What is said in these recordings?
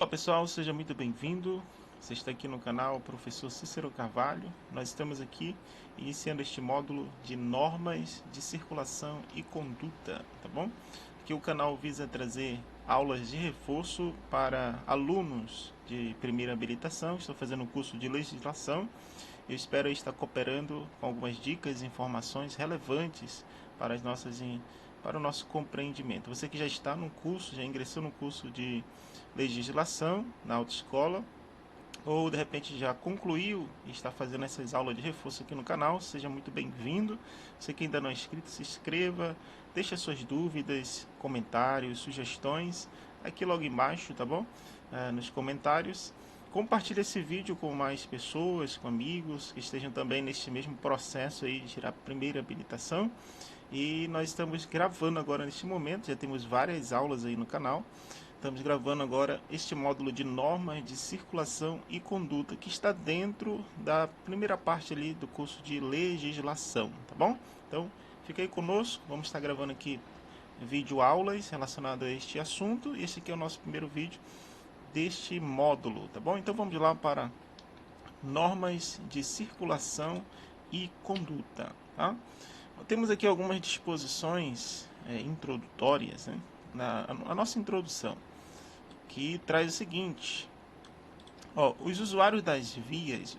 Olá pessoal, seja muito bem-vindo. Você está aqui no canal Professor Cícero Carvalho. Nós estamos aqui iniciando este módulo de normas de circulação e conduta, tá bom? Aqui o canal visa trazer aulas de reforço para alunos de primeira habilitação. Estou fazendo um curso de legislação. Eu espero estar cooperando com algumas dicas e informações relevantes para para o nosso compreendimento. Você que já está no curso, já ingressou no curso de legislação na autoescola, ou de repente já concluiu e está fazendo essas aulas de reforço aqui no canal, seja muito bem-vindo. Você que ainda não é inscrito, se inscreva, deixe suas dúvidas, comentários, sugestões aqui logo embaixo, tá bom? Nos comentários. Compartilhe esse vídeo com mais pessoas, com amigos que estejam também neste mesmo processo aí de tirar a primeira habilitação. E nós estamos gravando agora neste momento, já temos várias aulas aí no canal. Estamos gravando agora este módulo de normas de circulação e conduta que está dentro da primeira parte ali do curso de legislação, tá bom? Então, fica aí conosco, vamos estar gravando aqui vídeo aulas relacionadas a este assunto. E esse aqui é o nosso primeiro vídeo deste módulo, tá bom? Então vamos lá para normas de circulação e conduta, tá? Temos aqui algumas disposições introdutórias, né? A nossa introdução, que traz o seguinte: os usuários das vias,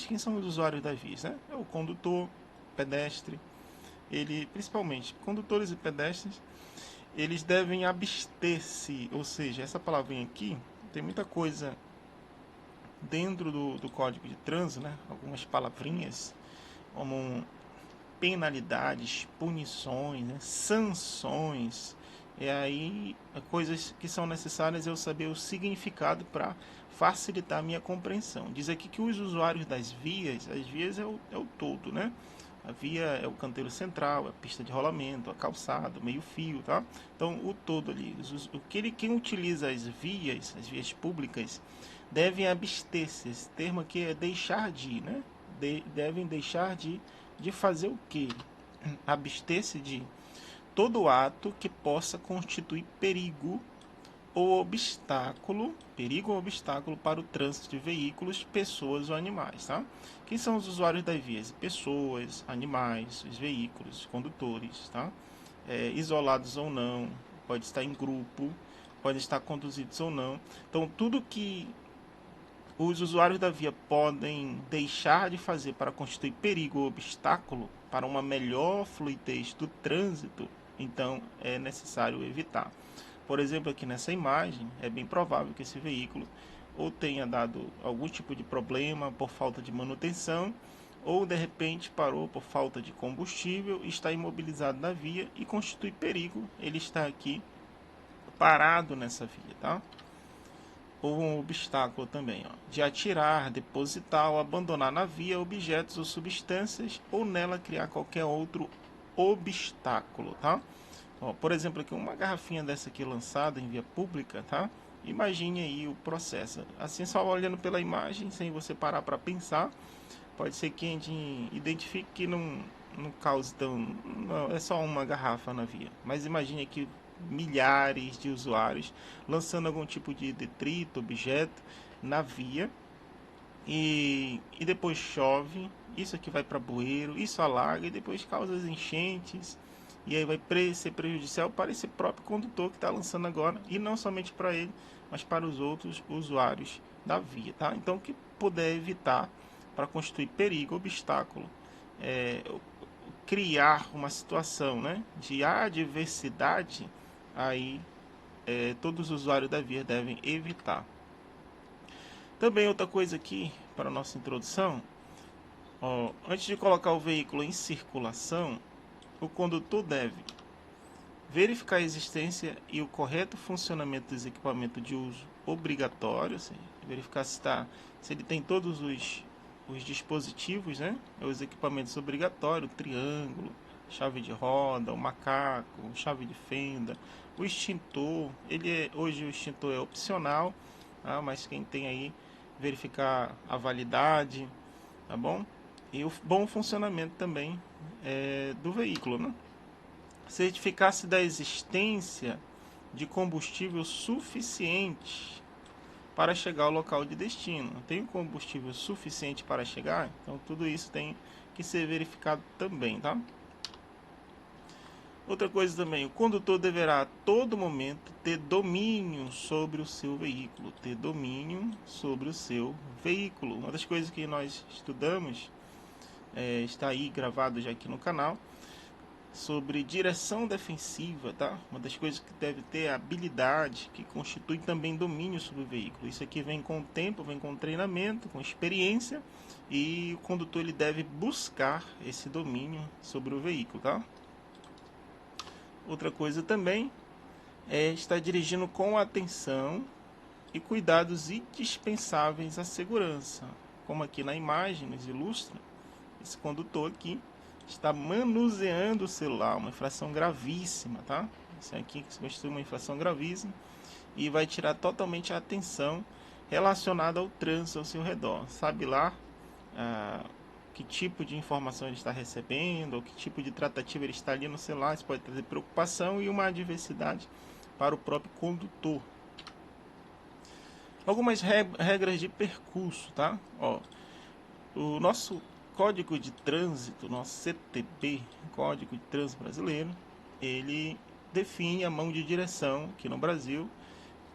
quem são os usuários das vias, né? É o condutor, pedestre, principalmente condutores e pedestres, eles devem abster-se, ou seja, essa palavrinha aqui tem muita coisa dentro do Código de Trânsito, né? Algumas palavrinhas como penalidades, punições, né? Sanções. E aí, coisas que são necessárias eu saber o significado para facilitar a minha compreensão. Diz aqui que os usuários das vias, as vias é o todo, né? A via é o canteiro central, a pista de rolamento, a calçada, o meio-fio, tá? Então, o todo ali. Quem utiliza as vias públicas, devem abster-se. Esse termo aqui é deixar de, né? Devem deixar de fazer o quê? Abster-se de todo ato que possa constituir perigo ou obstáculo para o trânsito de veículos, pessoas ou animais, tá? Quem são os usuários das vias? Pessoas, animais, os veículos, condutores, tá? Isolados ou não, pode estar em grupo, pode estar conduzidos ou não. Então, tudo que os usuários da via podem deixar de fazer para constituir perigo ou obstáculo para uma melhor fluidez do trânsito, então é necessário evitar. Por exemplo, aqui nessa imagem, é bem provável que esse veículo ou tenha dado algum tipo de problema por falta de manutenção, ou de repente parou por falta de combustível, está imobilizado na via e constitui perigo ele está aqui parado nessa via, tá? Ou um obstáculo também, de atirar, depositar ou abandonar na via objetos ou substâncias, ou nela criar qualquer outro obstáculo, tá? Por exemplo, aqui uma garrafinha dessa aqui lançada em via pública, tá? Imagine aí o processo. Assim, só olhando pela imagem, sem você parar para pensar, pode ser que a gente identifique que não cause tão... Não, é só uma garrafa na via. Mas imagine aqui milhares de usuários lançando algum tipo de detrito, objeto na via, e depois chove, isso aqui vai para bueiro, isso alaga e depois causa as enchentes, e aí vai ser prejudicial para esse próprio condutor que está lançando agora, e não somente para ele, mas para os outros usuários da via, tá? Então, o que puder evitar para constituir perigo, obstáculo, é, criar uma situação, né, de adversidade, aí todos os usuários da via devem evitar. Também outra coisa aqui para a nossa introdução, antes de colocar o veículo em circulação, o condutor deve verificar a existência e o correto funcionamento dos equipamentos de uso obrigatório, assim, verificar se ele tem todos os dispositivos, né? Os equipamentos obrigatórios, o triângulo, chave de roda, o macaco, chave de fenda, o extintor. Hoje o extintor é opcional, tá? Mas quem tem aí, verificar a validade, tá bom? E o bom funcionamento também do veículo, né? Certificar-se da existência de combustível suficiente para chegar ao local de destino. Tem combustível suficiente para chegar? Então tudo isso tem que ser verificado também, tá? Outra coisa também, o condutor deverá a todo momento ter domínio sobre o seu veículo. Ter domínio sobre o seu veículo. Uma das coisas que nós estudamos, está aí gravado já aqui no canal, sobre direção defensiva, tá? Uma das coisas que deve ter é habilidade, que constitui também domínio sobre o veículo. Isso aqui vem com o tempo, vem com treinamento, com experiência, e o condutor ele deve buscar esse domínio sobre o veículo, tá? Outra coisa também é estar dirigindo com atenção e cuidados indispensáveis à segurança. Como aqui na imagem nos ilustra, esse condutor aqui está manuseando o celular, uma infração gravíssima, tá? Isso aqui constitui uma infração gravíssima e vai tirar totalmente a atenção relacionada ao trânsito ao seu redor. Sabe lá que tipo de informação ele está recebendo, ou que tipo de tratativa ele está ali no celular. Isso pode trazer preocupação e uma adversidade para o próprio condutor. Algumas regras de percurso, tá? Ó, o nosso Código de Trânsito, nosso CTB, Código de Trânsito Brasileiro, ele define a mão de direção aqui no Brasil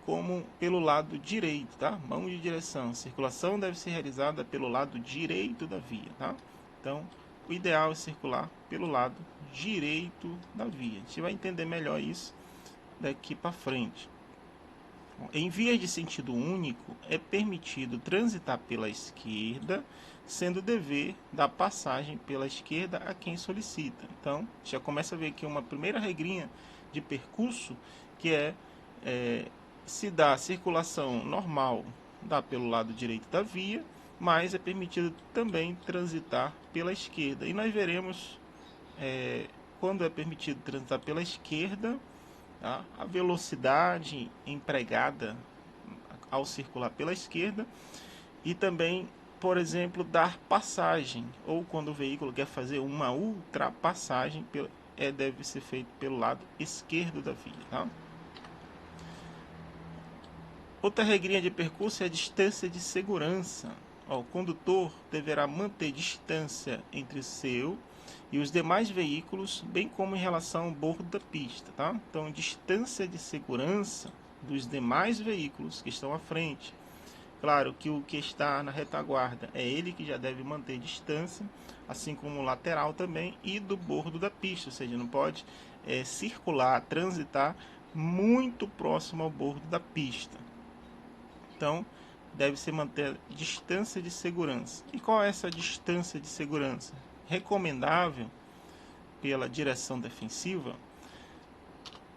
como pelo lado direito, tá? Mão de direção, circulação deve ser realizada pelo lado direito da via, tá? Então, o ideal é circular pelo lado direito da via. A gente vai entender melhor isso daqui para frente. Em vias de sentido único, é permitido transitar pela esquerda, sendo dever da passagem pela esquerda a quem solicita. Então, já começa a ver aqui uma primeira regrinha de percurso, que se dá a circulação normal, dá pelo lado direito da via, mas é permitido também transitar pela esquerda. E nós veremos quando é permitido transitar pela esquerda, tá? A velocidade empregada ao circular pela esquerda, e também, por exemplo, dar passagem, ou quando o veículo quer fazer uma ultrapassagem, deve ser feito pelo lado esquerdo da via, tá? Outra regrinha de percurso é a distância de segurança. O condutor deverá manter distância entre o seu e os demais veículos, bem como em relação ao bordo da pista, tá? Então, distância de segurança dos demais veículos que estão à frente. Claro que o que está na retaguarda é ele que já deve manter distância, assim como o lateral também, e do bordo da pista, ou seja, não pode circular, transitar muito próximo ao bordo da pista. Então, deve-se manter distância de segurança. E qual é essa distância de segurança? Recomendável pela direção defensiva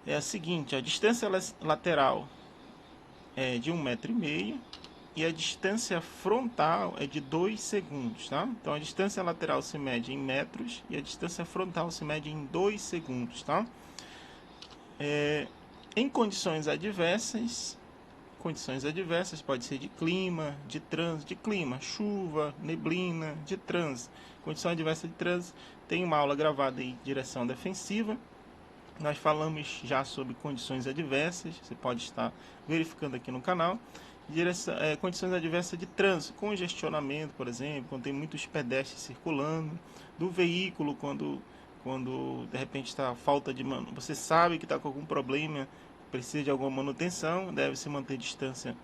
é a seguinte: a distância lateral é de 1,5 m e a distância frontal é de 2 segundos, tá? Então, a distância lateral se mede em metros e a distância frontal se mede em 2 segundos, tá? Em condições adversas pode ser de clima, de trânsito, chuva, neblina, de trânsito. Condição adversa de trânsito, tem uma aula gravada em direção defensiva. Nós falamos já sobre condições adversas, você pode estar verificando aqui no canal. Condições adversas de trânsito, congestionamento, por exemplo, quando tem muitos pedestres circulando, do veículo, quando de repente está falta de você sabe que está com algum problema, precisa de alguma manutenção, deve-se manter distância,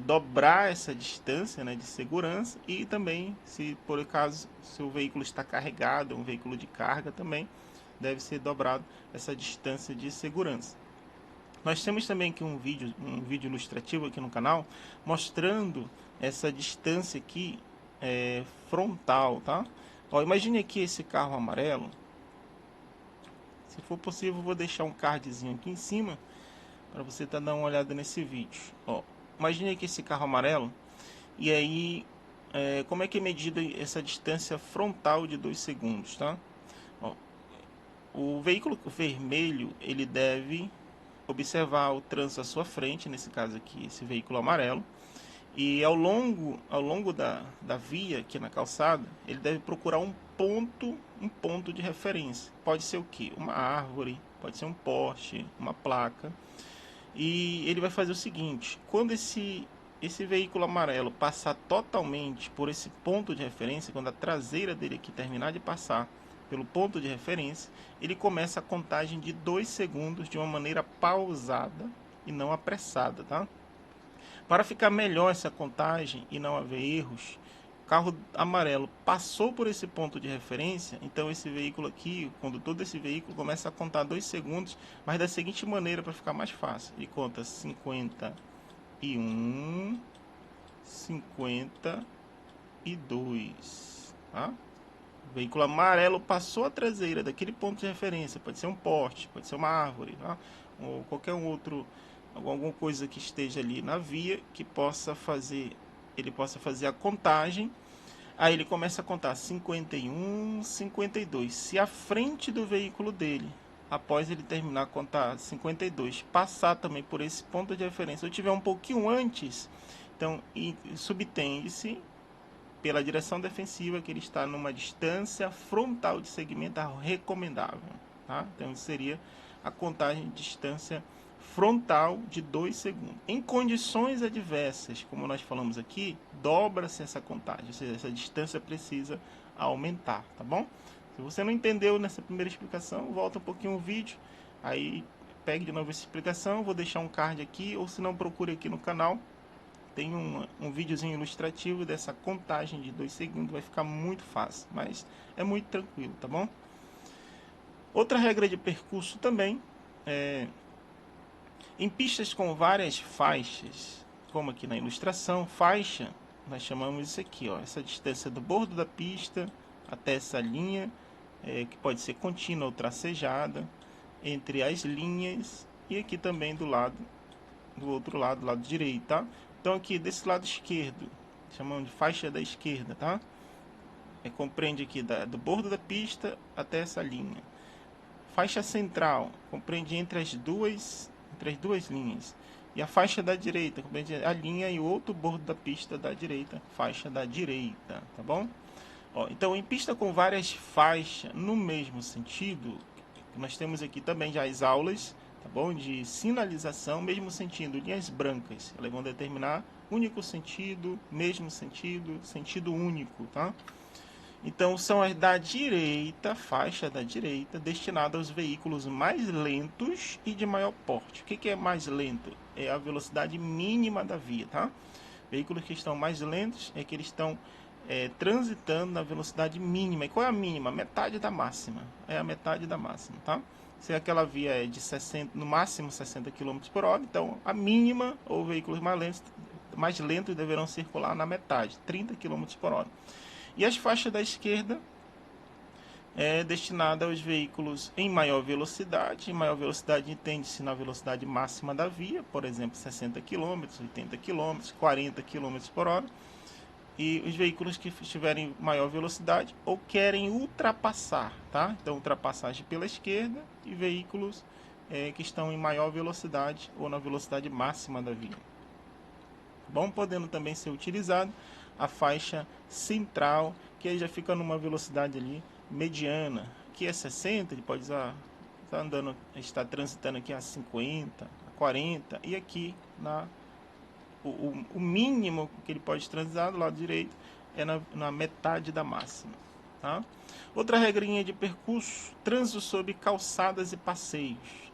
dobrar essa distância, né, de segurança, e também, se por acaso seu veículo está carregado, um veículo de carga também, deve ser dobrado essa distância de segurança. Nós temos também aqui um vídeo ilustrativo aqui no canal, mostrando essa distância aqui frontal, tá? Ó, imagine aqui esse carro amarelo. Se for possível, vou deixar um cardzinho aqui em cima para você estar dando uma olhada nesse vídeo. Ó, imagine aqui esse carro amarelo, e aí como é que é medida essa distância frontal de 2 segundos, tá? Ó, o veículo vermelho, ele deve observar o trânsito à sua frente, nesse caso aqui, esse veículo amarelo, e ao longo da via aqui na calçada, ele deve procurar um ponto de referência. Pode ser o que? Uma árvore, pode ser um poste, uma placa. E ele vai fazer o seguinte: quando esse veículo amarelo passar totalmente por esse ponto de referência, quando a traseira dele aqui terminar de passar pelo ponto de referência, ele começa a contagem de 2 segundos de uma maneira pausada e não apressada, tá? Para ficar melhor essa contagem e não haver erros, o carro amarelo passou por esse ponto de referência, então esse veículo aqui, o condutor desse veículo, começa a contar 2 segundos, mas da seguinte maneira para ficar mais fácil. Ele conta 51, 52, tá? O veículo amarelo passou a traseira daquele ponto de referência, pode ser um poste, pode ser uma árvore, tá? Ou qualquer outro, alguma coisa que esteja ali na via que possa fazer, ele possa fazer a contagem. Aí ele começa a contar 51, 52. Se a frente do veículo dele, após ele terminar a contar 52, passar também por esse ponto de referência, ou tiver um pouquinho antes, então subtende-se pela direção defensiva que ele está numa distância frontal de segmento recomendável, tá? Então seria a contagem de distância frontal de 2 segundos. Em condições adversas, como nós falamos aqui, dobra-se essa contagem, ou seja, essa distância precisa aumentar, tá bom? Se você não entendeu nessa primeira explicação, volta um pouquinho o vídeo, aí pegue de novo essa explicação, vou deixar um card aqui, ou se não, procure aqui no canal. Tem um videozinho ilustrativo dessa contagem de 2 segundos, vai ficar muito fácil, mas é muito tranquilo, tá bom? Outra regra de percurso também, em pistas com várias faixas, como aqui na ilustração, faixa, nós chamamos isso aqui, ó, essa distância do bordo da pista até essa linha, que pode ser contínua ou tracejada, entre as linhas, e aqui também do outro lado, do lado direito, tá? Então aqui desse lado esquerdo, chamamos de faixa da esquerda, tá? Compreende aqui do bordo da pista até essa linha. Faixa central, compreende entre as duas linhas. E a faixa da direita, compreende a linha e o outro bordo da pista da direita, faixa da direita, tá bom? Ó, então em pista com várias faixas no mesmo sentido, nós temos aqui também já as aulas, tá bom? De sinalização, mesmo sentido, linhas brancas, elas vão determinar único sentido, mesmo sentido, sentido único, tá? Então são as da direita, faixa da direita, destinada aos veículos mais lentos e de maior porte. O que é mais lento? É a velocidade mínima da via, tá? Veículos que estão mais lentos é que eles estão transitando na velocidade mínima. E qual é a mínima? Metade da máxima. É a metade da máxima, tá? Se aquela via é de 60, no máximo 60 km por hora, então a mínima, ou veículos mais lentos deverão circular na metade, 30 km por hora. E as faixas da esquerda é destinada aos veículos em maior velocidade. Em maior velocidade entende-se na velocidade máxima da via, por exemplo, 60 km, 80 km, 40 km por hora. E os veículos que estiverem em maior velocidade ou querem ultrapassar, tá? Então, ultrapassagem pela esquerda e veículos que estão em maior velocidade ou na velocidade máxima da via. Bom, podendo também ser utilizado a faixa central, que aí já fica numa velocidade ali mediana, que é 60, ele pode estar transitando aqui a 50, a 40, e aqui o mínimo que ele pode transitar do lado direito é na metade da máxima, tá? Outra regrinha de percurso: trânsito sobre calçadas e passeios.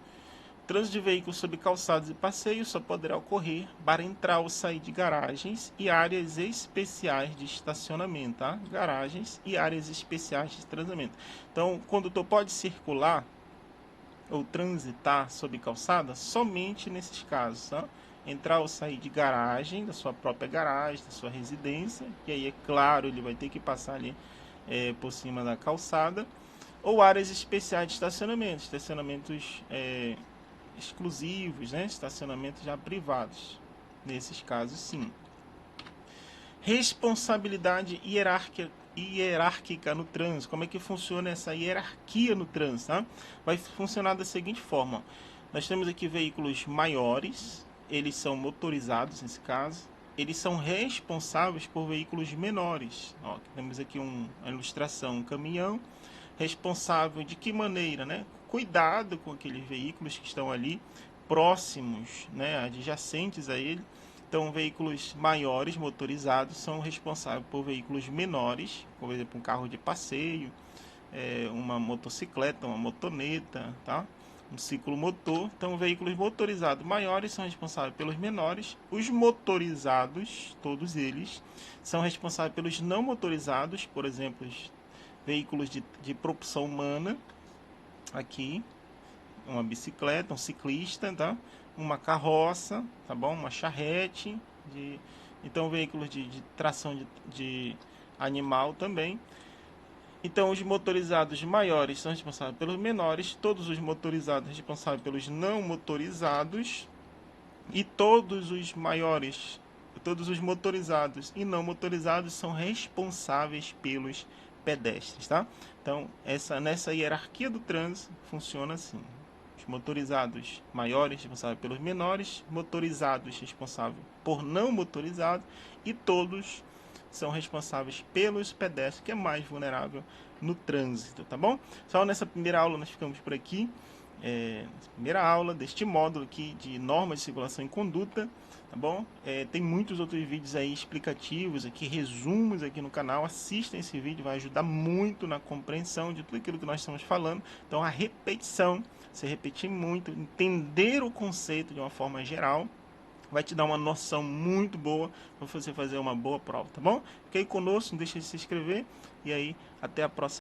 Trânsito de veículos sobre calçadas e passeios só poderá ocorrer para entrar ou sair de garagens e áreas especiais de estacionamento, tá? Garagens e áreas especiais de estacionamento. Então, o condutor pode circular ou transitar sobre calçada somente nesses casos, tá? Entrar ou sair de garagem, da sua própria garagem, da sua residência, e aí é claro, ele vai ter que passar ali por cima da calçada, ou áreas especiais de estacionamento, estacionamentos exclusivos, né? Estacionamentos já privados, nesses casos sim. Responsabilidade hierárquica no trânsito. Como é que funciona essa hierarquia no trânsito, tá? Vai funcionar da seguinte forma: nós temos aqui veículos maiores, eles são motorizados nesse caso, eles são responsáveis por veículos menores. Ó, temos aqui uma ilustração, um caminhão responsável de que maneira, né? cuidado com aqueles veículos que estão ali próximos, né, adjacentes a ele. Então, veículos maiores motorizados são responsáveis por veículos menores, por exemplo, um carro de passeio, uma motocicleta, uma motoneta, tá? Um ciclomotor. Então, veículos motorizados maiores são responsáveis pelos menores. Os motorizados, todos eles, são responsáveis pelos não motorizados, por exemplo, veículos de propulsão humana, aqui, uma bicicleta, um ciclista, tá? Uma carroça, tá bom? Uma charrete, então veículos de tração de animal também. Então, os motorizados maiores são responsáveis pelos menores, todos os motorizados responsáveis pelos não motorizados, e todos os maiores, todos os motorizados e não motorizados são responsáveis pelos pedestres, tá? Então, nessa hierarquia do trânsito funciona assim: os motorizados maiores responsáveis pelos menores, motorizados responsáveis por não motorizados, e todos são responsáveis pelos pedestres, que é mais vulnerável no trânsito, tá bom? Só nessa primeira aula nós ficamos por aqui. Primeira aula deste módulo aqui de normas de circulação e conduta, tá bom? Tem muitos outros vídeos aí explicativos, aqui, resumos aqui no canal. Assistam esse vídeo, vai ajudar muito na compreensão de tudo aquilo que nós estamos falando. Então, a repetição, você repetir muito, entender o conceito de uma forma geral, vai te dar uma noção muito boa para você fazer uma boa prova, tá bom? Fique aí conosco, não deixe de se inscrever, e aí até a próxima.